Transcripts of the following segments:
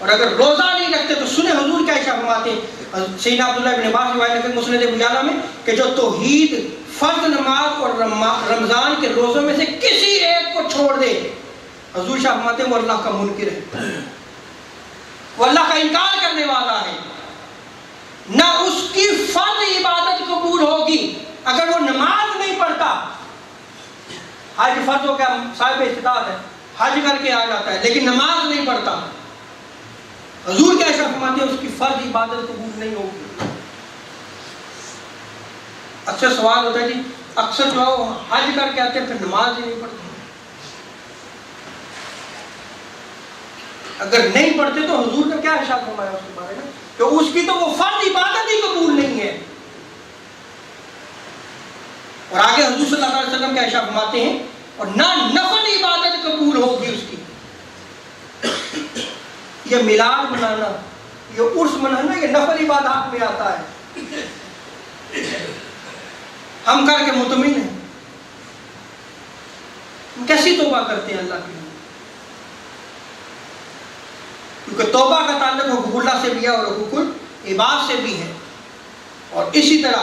اور اگر روزہ نہیں رکھتے تو سنے حضور کیا ارشاد فرماتے ہیں سیدنا عبداللہ ابن عباس روایت ہے مسند ابو یعلا میں کہ جو توحید، فرض نماز اور رمضان کے روزوں میں سے کسی ایک کو چھوڑ دے، حضور شاہ فرماتے ہیں وہ اللہ کا منکر ہے، وہ اللہ کا انکار کرنے والا ہے، نہ اس کی فرض عبادت قبول ہوگی اگر وہ نماز نہیں پڑھتا۔ حج فرض ہو گیا، صاحب استطاعت ہے، حج کر کے آ جاتا ہے لیکن نماز نہیں پڑھتا، حضور کیا ارشاد فرماتے ہیں اس کی فرض عبادت قبول نہیں ہوگی۔ اکثر سوال ہوتا ہے جی اکثر جو ہے حج کر کے آتے ہیں پھر نماز ہی نہیں پڑھتے، اگر نہیں پڑھتے تو حضور کا کیا ارشاد فرمایا اس کے بارے میں کہ اس کی تو وہ فرض عبادت ہی قبول نہیں ہے۔ اور آگے حضور صلی اللہ علیہ وسلم کیا ارشاد فرماتے ہیں اور نہ نفل عبادت قبول ہوگی اس کی۔ یہ میلاد منانا، یہ عرس منانا، یہ نفل عبادات میں آتا ہے، ہم کر کے مطمئن ہیں، ہم کیسی توبہ کرتے ہیں اللہ کے لیے، کیونکہ توبہ کا تعلق حقوق اللہ سے بھی ہے اور حقوق العباد سے بھی ہے۔ اور اسی طرح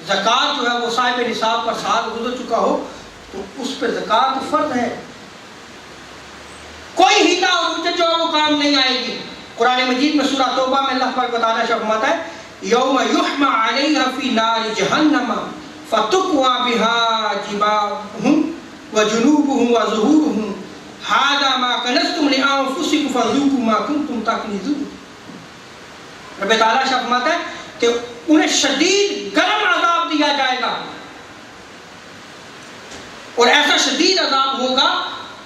زکوٰۃ جو ہے وہ صاحب نصاب پر سال گزر چکا ہو تو اس پہ زکوٰۃ فرض ہے، کوئی ہیلا اور حجت جو ہے وہ کام نہیں آئے گی۔ قرآن مجید میں سورہ توبہ میں اللہ تبارک و تعالیٰ فرماتا ہے یوم یحمى علیہا فی نار جہنم فتقوی بہا جباہہم وجنوبہم وظہورہم ھذا ما کنزتم لانفسکم فذوقوا ما کنتم تکنزون۔ رب تعالیٰ فرماتا ہے کہ انہیں شدید گرم عذاب دیا جائے گا، اور ایسا شدید عذاب ہوگا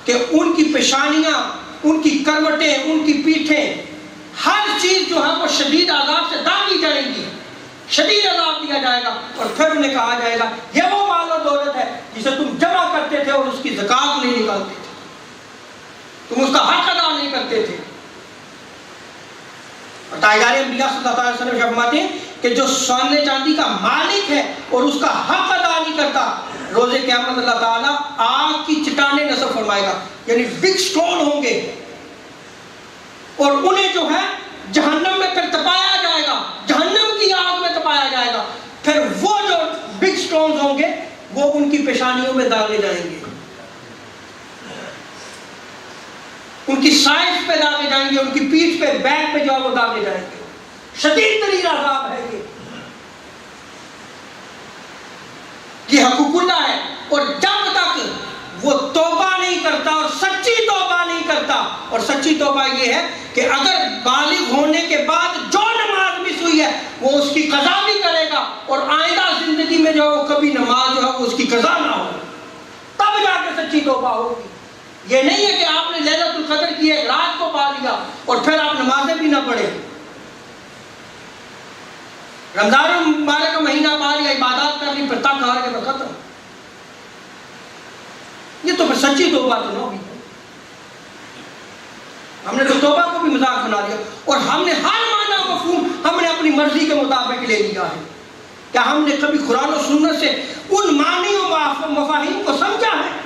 کہ ان کی پیشانیاں، ان کی کروٹیں، ان کی پیٹھیں، ہر چیز جو ہے وہ شدید عذاب سے داغی جائے گی، شدید عذاب دیا جائے گا۔ اور پھر انہیں کہا جائے گا یہ وہ مال و دولت ہے جسے تم جمع کرتے تھے اور اس کی زکوٰۃ نہیں نکالتے تھے، تم اس کا حق ادا نہیں کرتے تھے۔ اور تاجدار انبیاء صلی اللہ علیہ وسلم فرماتے ہیں کہ جو سونے چاندی کا مالک ہے اور اس کا حق ادا نہیں کرتا، روز قیامت اللہ تعالیٰ آگ کی چٹانیں نصب فرمائے گا، یعنی بگ سٹون ہوں گے، اور انہیں جو ہے جہنم میں پھر تپایا جائے گا، جہنم کی آگ میں تپایا جائے گا۔ پھر وہ جو بگ سٹونز ہوں گے وہ ان کی پیشانیوں میں داغے جائیں گے، ان کی سائڈ پہ داغے جائیں گے، ان کی پیٹھ پہ، بیک پہ جو ہے وہ داغے جائیں گے۔ شدید ترین عذاب ہے یہ حقوق اللہ ہے۔ اور جب تک وہ توبہ نہیں کرتا اور سچی توبہ نہیں کرتا، اور سچی توبہ یہ ہے کہ اگر بالغ ہونے کے بعد جو نماز مس ہوئی ہے وہ اس کی قضا بھی کرے گا، اور آئندہ زندگی میں جو وہ کبھی نماز جو ہے وہ اس کی قضا نہ ہو، تب جا کے سچی توبہ ہوگی۔ یہ نہیں ہے کہ آپ نے لیلۃ القدر کی ایک رات کو پا لیا اور پھر آپ نمازیں بھی نہ پڑھیں، رمضان المبارک کا مہینہ پا لیا، عبادات کر لی، پھر تک ہار کے ختم، یہ تو پھر سچی توبہ تو نہ ہوئی۔ ہم نے تو توبہ کو بھی مذاق بنا دیا، اور ہم نے ہر معنی مفہوم ہم نے اپنی مرضی کے مطابق لے لیا ہے۔ کیا ہم نے کبھی قرآن و سنت سے ان معنی و مفاہیم کو سمجھا ہے؟